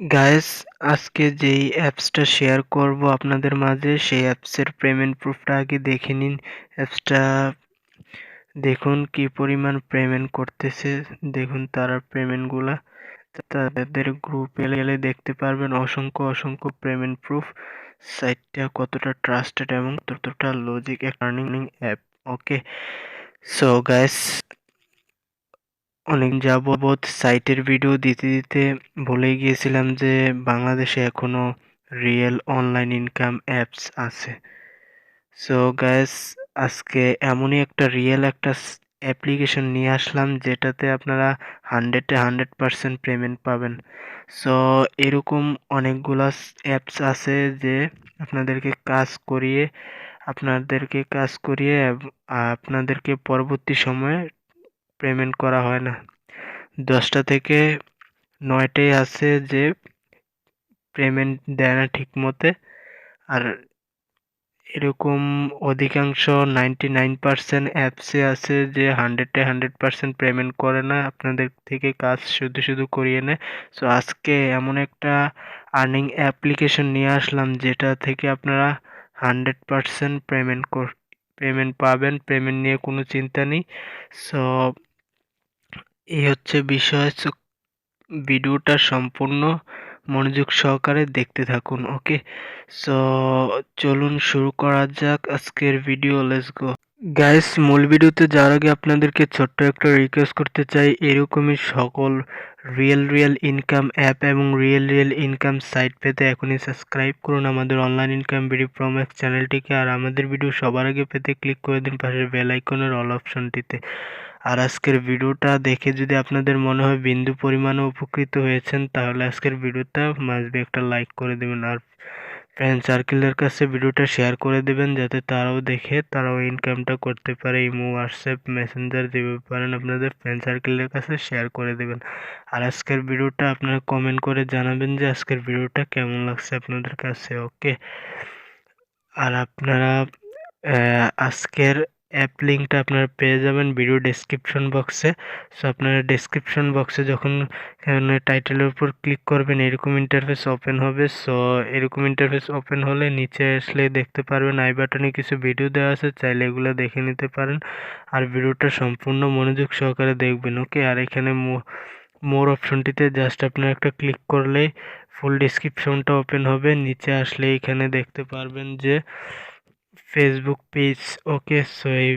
Guys, আজকে যেই অ্যাপসটা শেয়ার করব আপনাদের মাঝে সেই অ্যাপসের পেমেন্ট প্রুফটা আগে দেখে নিন। অ্যাপসটা দেখুন কি পরিমাণ পেমেন্ট করতেছে। দেখুন তারা পেমেন্টগুলা তাদের গ্রুপে গেলে দেখতে পারবেন অসংখ্য অসংখ্য পেমেন্ট প্রুফ। সাইটটা কতটা ট্রাস্টেড এবং কতটা লজিক আর্নিং অ্যাপ। ওকে, সো গাইস, অনেক যাবৎ সাইটের ভিডিও দিতে দিতে ভুলে গিয়েছিলাম যে বাংলাদেশে এখনো রিয়েল অনলাইন ইনকাম অ্যাপস আছে। সো গাইস, আজকে এমনই একটা রিয়েল একটা অ্যাপ্লিকেশন নিয়ে আসলাম যেটাতে আপনারা 100% পেমেন্ট পাবেন। সো এরকম অনেকগুলা অ্যাপস আছে যে আপনাদেরকে কাজ করিয়ে আপনাদেরকে পরবর্তী সময়ে পেমেন্ট করা হয় না। 10টা থেকে 9টাই আছে যে পেমেন্ট দেয় না ঠিক মতে। আর এরকম অধিকাংশ 99% অ্যাপসে আছে যে 100% পেমেন্ট করে না, আপনাদের থেকে কাজ শুধু শুধু করিয়ে নেয়। সো আজকে এমন একটা আর্নিং অ্যাপ্লিকেশন নিয়ে আসলাম যেটা থেকে আপনারা 100% পেমেন্ট পাবেন। পেমেন্ট নিয়ে কোনো চিন্তা নেই। সো এই হচ্ছে বিষয়। ভিডিওটা সম্পূর্ণ মনোযোগ সহকারে দেখতে থাকুন। ওকে, সো চলুন শুরু করা যাক আজকের ভিডিও। Let's go. গাইস, মূল ভিডিওতে যাওয়ার আগে আপনাদেরকে ছোট্ট একটা রিকোয়েস্ট করতে চাই, এরকমই সকল রিয়েল ইনকাম অ্যাপ এবং রিয়েল ইনকাম সাইট পেতে এখনই সাবস্ক্রাইব করুন আমাদের অনলাইন ইনকাম ভিডিও প্রম্যাক্স চ্যানেলটিকে। আর আমাদের ভিডিও সবার আগে পেতে ক্লিক করে দিন পাশের বেল আইকনের অল অপশনটিতে। আর আজকের ভিডিওটা দেখে যদি আপনাদের মনে হয় বিন্দু পরিমাণে উপকৃত হয়েছেন তাহলে আজকের ভিডিওটা মাস্ট বি একটা লাইক করে দেবেন। আর ফ্রেন্ড সার্কেলের কাছে ভিডিওটা শেয়ার করে দেবেন যাতে তারাও দেখে তারাও ইনকামটা করতে পারে। ইমো, হোয়াটসঅ্যাপ, মেসেঞ্জার যেভাবে পারেন আপনাদের ফ্রেন্ড সার্কেলের কাছে শেয়ার করে দেবেন। আর আজকের ভিডিওটা আপনারা কমেন্ট করে জানাবেন যে আজকের ভিডিওটা কেমন লাগছে আপনাদের কাছে। ওকে, আর আপনারা আজকের অ্যাপ লিঙ্কটা আপনারা পেয়ে যাবেন ভিডিও ডেসক্রিপশন বক্সে। সো আপনারা ডেসক্রিপশন বক্সে যখন এখানে টাইটেলের উপর ক্লিক করবেন এরকম ইন্টারফেস ওপেন হবে। সো এরকম ইন্টারফেস ওপেন হলে নিচে আসলে দেখতে পারবেন আই বাটনে কিছু ভিডিও দেওয়া আছে, চাইলে এগুলো দেখে নিতে পারেন। আর ভিডিওটা সম্পূর্ণ মনোযোগ সহকারে দেখবেন। ওকে, আর এখানে মোর অপশনটিতে জাস্ট আপনারা একটা ক্লিক করলেই ফুল ডেসক্রিপশনটা ওপেন হবে। নিচে আসলে এখানে দেখতে পারবেন যে ফেসবুক পেজ। ওকে, সো এই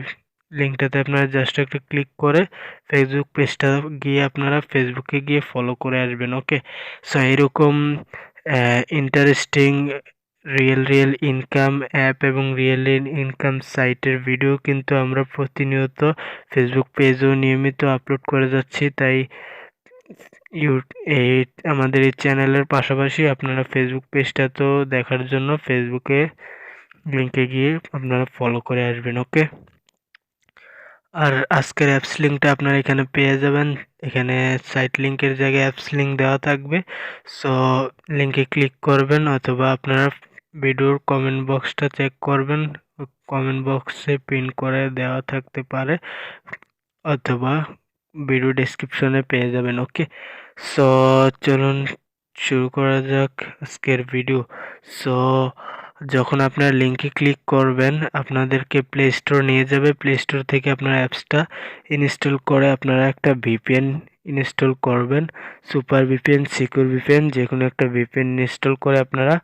লিঙ্কটাতে আপনারা জাস্ট একটা ক্লিক করে ফেসবুক পেজটা গিয়ে আপনারা ফেসবুকে গিয়ে ফলো করে আসবেন। ওকে, সো এরকম ইন্টারেস্টিং রিয়েল ইনকাম অ্যাপ এবং রিয়েল ইনকাম সাইটের ভিডিও কিন্তু আমরা প্রতিনিয়ত ফেসবুক পেজেও নিয়মিত আপলোড করে যাচ্ছি। তাই ইউ এই আমাদের এই চ্যানেলের পাশাপাশি আপনারা ফেসবুক পেজটা তো দেখার জন্য ফেসবুকে লিঙ্কে গিয়ে আপনারা ফলো করে আসবেন। ওকে, আর আজকের অ্যাপস লিঙ্কটা আপনারা এখানে পেয়ে যাবেন। এখানে সাইট লিঙ্কের জায়গায় অ্যাপস লিঙ্ক দেওয়া থাকবে। সো লিঙ্কে ক্লিক করবেন অথবা আপনারা ভিডিওর কমেন্ট বক্সটা চেক করবেন, কমেন্ট বক্সে পিন করে দেওয়া থাকতে পারে অথবা ভিডিও ডেসক্রিপশনে পেয়ে যাবেন। ওকে, সো চলুন শুরু করা যাক আজকের ভিডিও। সো যখন আপনারা লিঙ্কে ক্লিক করবেন আপনাদেরকে প্লে স্টোর নিয়ে যাবে। প্লে স্টোর থেকে আপনারা অ্যাপসটা ইনস্টল করে আপনারা একটা ভিপিএন ইনস্টল করবেন। সুপার ভিপিএন, সিকিউর ভিপিএন, যে কোনো একটা ভিপিএন ইনস্টল করে আপনারা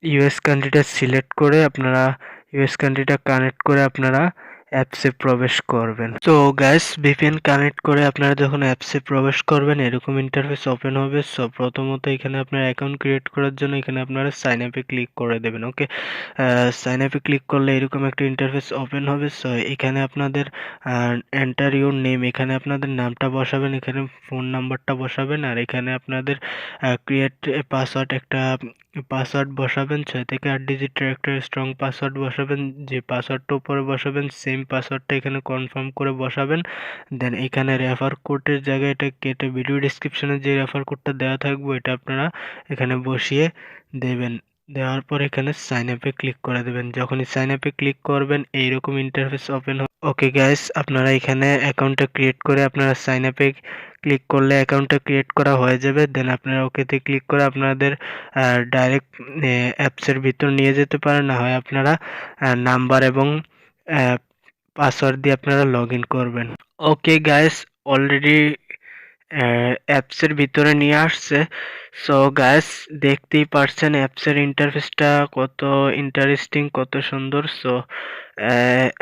ইউএস কান্ট্রিটা সিলেক্ট করে আপনারা ইউএস কান্ট্রিটা কানেক্ট করে আপনারা অ্যাপসে প্রবেশ করবেন। তো গাইস, ভিপিএন কানেক্ট করে আপনারা যখন অ্যাপসে প্রবেশ করবেন এরকম ইন্টারফেস ওপেন হবে। সো প্রথমত এখানে আপনার অ্যাকাউন্ট ক্রিয়েট করার জন্য এখানে আপনারা সাইন আপে ক্লিক করে দেবেন। ওকে, সাইন আপে ক্লিক করলে এরকম একটা ইন্টারফেস ওপেন হবে। সো এখানে আপনাদের এন্টার ইউর নেম, এখানে আপনাদের নামটা বসাবেন, এখানে ফোন নাম্বারটা বসাবেন, আর এখানে আপনাদের ক্রিয়েট পাসওয়ার্ড একটা পাসওয়ার্ড বসাবেন। 6 থেকে 8 ডিজিটের একটা স্ট্রং পাসওয়ার্ড বসাবেন। যে পাসওয়ার্ডটা উপরে বসাবেন সেম পাসওয়ার্ডটা এখানে কনফার্ম করে বসাবেন। দেন এখানে রেফার কোডের জায়গায় এটা কেটে ভিডিও ডেসক্রিপশনে যে রেফার কোডটা দেওয়া থাকবে এটা আপনারা এখানে বসিয়ে দেবেন। দেওয়ার পর এখানে সাইন আপে ক্লিক করে দেবেন। যখনই সাইন আপে ক্লিক করবেন এইরকম ইন্টারফেস ওপেন হবে। ওকে গাইস, আপনারা এখানে অ্যাকাউন্টটা ক্রিয়েট করে আপনারা সাইন আপে ক্লিক করলে অ্যাকাউন্টটা ক্রিয়েট করা হয়ে যাবে। দেন আপনারা ওকেতে ক্লিক করে আপনাদের ডাইরেক্ট অ্যাপসের ভিতর নিয়ে যেতে পারেন, না হয় আপনারা নাম্বার এবং পাসওয়ার্ড দিয়ে আপনারা লগ ইন করবেন। ওকে গাইস, অলরেডি অ্যাপসের ভিতরে নিয়ে আসছে। সো গাইস, দেখতেই পারছেন অ্যাপসের ইন্টারফেসটা কত ইন্টারেস্টিং, কত সুন্দর। সো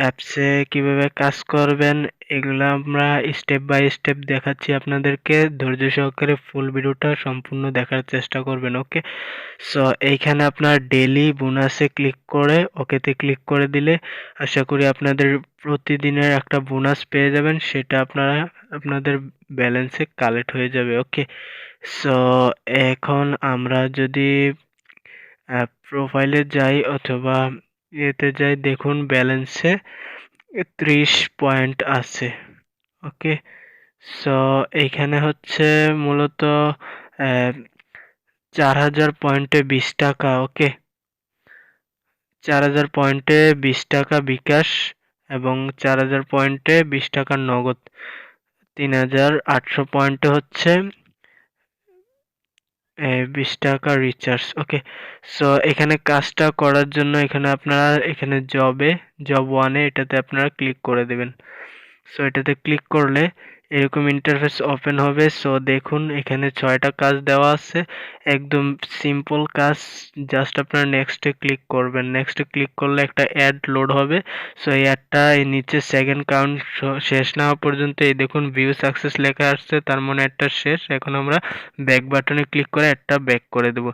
অ্যাপসে কিভাবে কাজ করবেন এগুলো আমরা স্টেপ বাই স্টেপ দেখাচ্ছি আপনাদেরকে। ধৈর্য সহকারে ফুল ভিডিওটা সম্পূর্ণ দেখার চেষ্টা করবেন। ওকে, সো এইখানে আপনার ডেইলি বোনাসে ক্লিক করে ওকেতে ক্লিক করে দিলে আশা করি আপনাদের প্রতিদিনের একটা বোনাস পেয়ে যাবেন, সেটা আপনারা আপনাদের ব্যালেন্সে কালেক্ট হয়ে যাবে। ওকে, সো এখন আমরা যদি প্রোফাইলে যাই অথবা ইয়েতে যাই, দেখুন ব্যালেন্সে 30 পয়েন্ট আছে। ওকে, সো এইখানে হচ্ছে মূলত 4000 পয়েন্টে 20 টাকা। ওকে, 4000 পয়েন্টে 20 টাকা বিকাশ এবং 4000 পয়েন্টে 20 টাকা নগদ। 3800 পয়েন্টে হচ্ছে 20 টাকা রিচার্জ। ওকে, সো এখানে কাজটা করার জন্য এখানে আপনারা এখানে জব ওয়ানে এটাতে আপনারা ক্লিক করে দেবেন। সো এটাতে ক্লিক করলে এরকম ইন্টারফেস ওপেন হবে। সো দেখুন এখানে 6টা কাজ দেওয়া আছে, একদম সিম্পল কাজ। জাস্ট আপনারা নেক্সটে ক্লিক করবেন। নেক্সটে ক্লিক করলে একটা অ্যাড লোড হবে। সো এই অ্যাডটা এই নিচে সেকেন্ড কাউন্ট শেষ না হওয়া পর্যন্ত এই দেখুন ভিউ সাকসেস লেখা আসছে, তার মানে অ্যাডটা শেষ। এখন আমরা ব্যাক বাটনে ক্লিক করে অ্যাডটা ব্যাক করে দেব।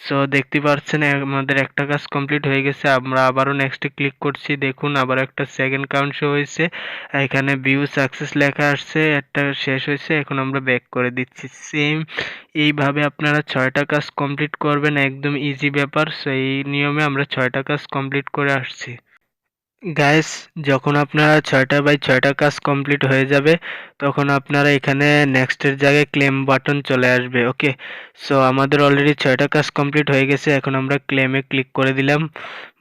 সো দেখতে পাচ্ছেন আমাদের একটা কাজ কমপ্লিট হয়ে গেছে। আমরা আবারও নেক্সটে ক্লিক করছি, দেখুন আবার একটা সেকেন্ড কাউন্ট শো হয়েছে, এখানে ভিউ সাকসেস লেখা আসছে, একটা শেষ হয়েছে। এখন আমরা ব্যাক করে দিচ্ছি। সেম এইভাবে আপনারা 6টা কাজ কমপ্লিট করবেন, একদম ইজি ব্যাপার। সো এই নিয়মে আমরা 6টা কাজ কমপ্লিট করে আসছি। গাইস, যখন আপনারা 6টা কাজ কমপ্লিট হয়ে যাবে তখন আপনারা এখানে নেক্সটের জায়গায় ক্লেম বাটন চলে আসবে। ওকে, সো আমাদের অলরেডি 6টা কাজ কমপ্লিট হয়ে গেছে। এখন আমরা ক্লেমে ক্লিক করে দিলাম।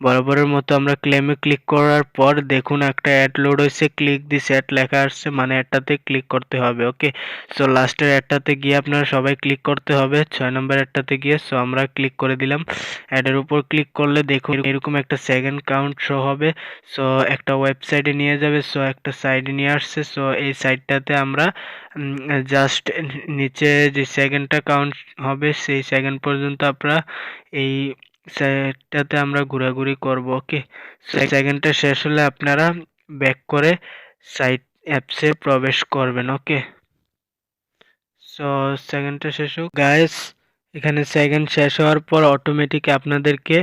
বরাবরের মতো আমরা ক্লেমে ক্লিক করার পর দেখুন একটা অ্যাড লোড হয়েছে, ক্লিক দিস অ্যাড লেখা আসছে, মানে অ্যাডটাতে ক্লিক করতে হবে। ওকে, সো লাস্টের অ্যাডটাতে গিয়ে আপনারা সবাই ক্লিক করতে হবে, 6 নম্বর অ্যাডটাতে গিয়ে। সো আমরা ক্লিক করে দিলাম। অ্যাডের উপর ক্লিক করলে দেখুন এরকম একটা সেকেন্ড কাউন্ট শো হবে। সো একটা ওয়েবসাইটে নিয়ে যাবে। সো একটা সাইডে নিয়ে আসছে। সো এই সাইটটাতে আমরা জাস্ট নিচে যে সেকেন্ডটা কাউন্ট হবে সেই সেকেন্ড পর্যন্ত আমরা এই সাইটটাতে আমরা ঘোরাঘুরি করব। ওকে, সেকেন্ডটা শেষ হলে আপনারা ব্যাক করে সাইট অ্যাপসে প্রবেশ করবেন। ওকে, সো সেকেন্ডটা শেষ হোক গাইস। এখানে সেকেন্ড শেষ হওয়ার পর অটোমেটিক আপনাদেরকে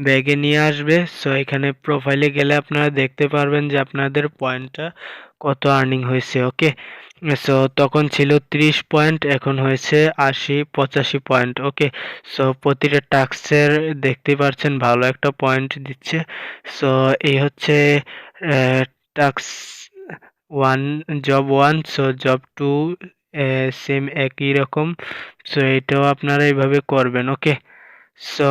ব্যাগে নিয়ে আসবে। সো এখানে প্রোফাইলে গেলে আপনারা দেখতে পারবেন যে আপনাদের পয়েন্টটা কত আর্নিং হয়েছে। ওকে, সো তখন ছিল 30 পয়েন্ট, এখন হয়েছে 85 পয়েন্ট। ওকে, সো প্রতিটা টাস্কের দেখতে পাচ্ছেন ভালো একটা পয়েন্ট দিচ্ছে। সো এই হচ্ছে task one, job one. So job to same একই রকম। সো এটাও আপনারা এইভাবে করবেন। ওকে, সো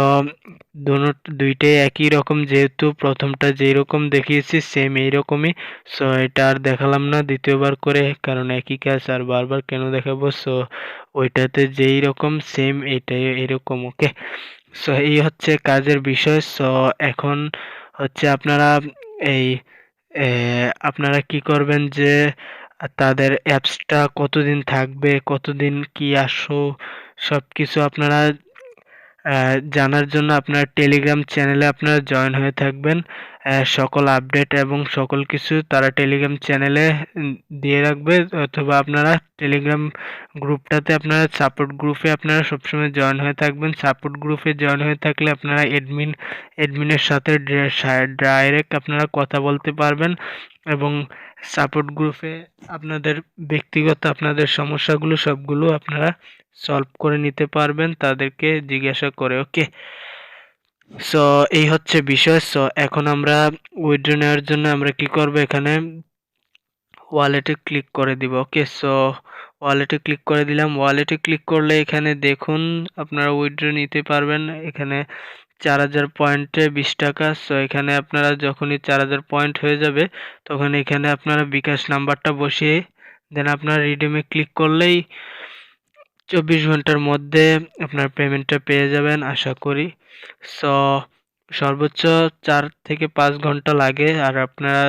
দুইটাই একই রকম, যেহেতু প্রথমটা যেই রকম দেখিয়েছি সেম এইরকমই। সো এটা আর দেখালাম না দ্বিতীয়বার করে, কারণ একই কাজ আর বারবার কেন দেখাবো। সো ওইটাতে যেই রকম সেম এটাই এরকম। ওকে, সো এই হচ্ছে কাজের বিষয়। সো এখন হচ্ছে আপনারা এই আপনারা কি করবেন যে তাদের অ্যাপসটা কতদিন থাকবে, কতদিন কি আসো, সবকিছু আপনারা জানার জন্য আপনার টেলিগ্রাম চ্যানেলে আপনারা জয়েন হয়ে থাকবেন। সকল আপডেট এবং সকল কিছু তারা টেলিগ্রাম চ্যানেলে দিয়ে রাখবে, অথবা আপনারা টেলিগ্রাম গ্রুপটাতে আপনারা সাপোর্ট গ্রুপে আপনারা সবসময় জয়েন হয়ে থাকবেন। সাপোর্ট গ্রুপে জয়েন হয়ে থাকলে আপনারা এডমিনের সাথে ডাইরেক্ট আপনারা কথা বলতে পারবেন এবং সাপোর্ট গ্রুপে আপনাদের ব্যক্তিগত আপনাদের সমস্যাগুলো সবগুলো আপনারা সলভ করে নিতে পারবেন তাদেরকে জিজ্ঞাসা করে। ওকে, সো এই হচ্ছে বিষয়। সো এখন আমরা উইথড্র নেওয়ার জন্য আমরা কি করব, এখানে ওয়ালেটে ক্লিক করে দিব। ওকে, সো ওয়ালেটে ক্লিক করে দিলাম। ওয়ালেটে ক্লিক করলে এখানে দেখুন আপনারা উইথড্র নিতে পারবেন। এখানে 4000 পয়েন্টে 20 টাকা। সো এখানে আপনারা যখনই 4000 পয়েন্ট হয়ে যাবে তখন এখানে আপনারা বিকাশ নাম্বারটা বসিয়ে দেন আপনারা রিডিমে ক্লিক করলেই 24 ঘন্টার মধ্যে আপনার পেমেন্টটা পেয়ে যাবেন আশা করি। সো সর্বোচ্চ 4 থেকে 5 ঘন্টা লাগে আর আপনারা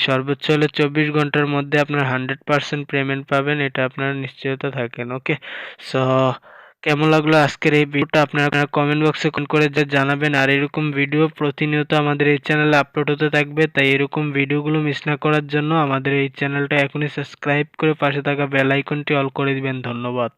সর্বোচ্চ হলে 24 ঘন্টার মধ্যে আপনার 100% পেমেন্ট পাবেন, এটা আপনারা নিশ্চয়তা থাকেন। ওকে, সো কেমন লাগলো আজকের এই ভিডিওটা আপনারা কমেন্ট বক্সে কমেন্ট করে জানাবেন। আর এরকম ভিডিও প্রতিনিয়ত আমাদের এই চ্যানেলে আপলোড হতে থাকবে, তাই এরকম ভিডিওগুলো মিস না করার জন্য আমাদের এই চ্যানেলটা এখনই সাবস্ক্রাইব করে পাশে থাকা বেল আইকনটি অল করে দিবেন। ধন্যবাদ।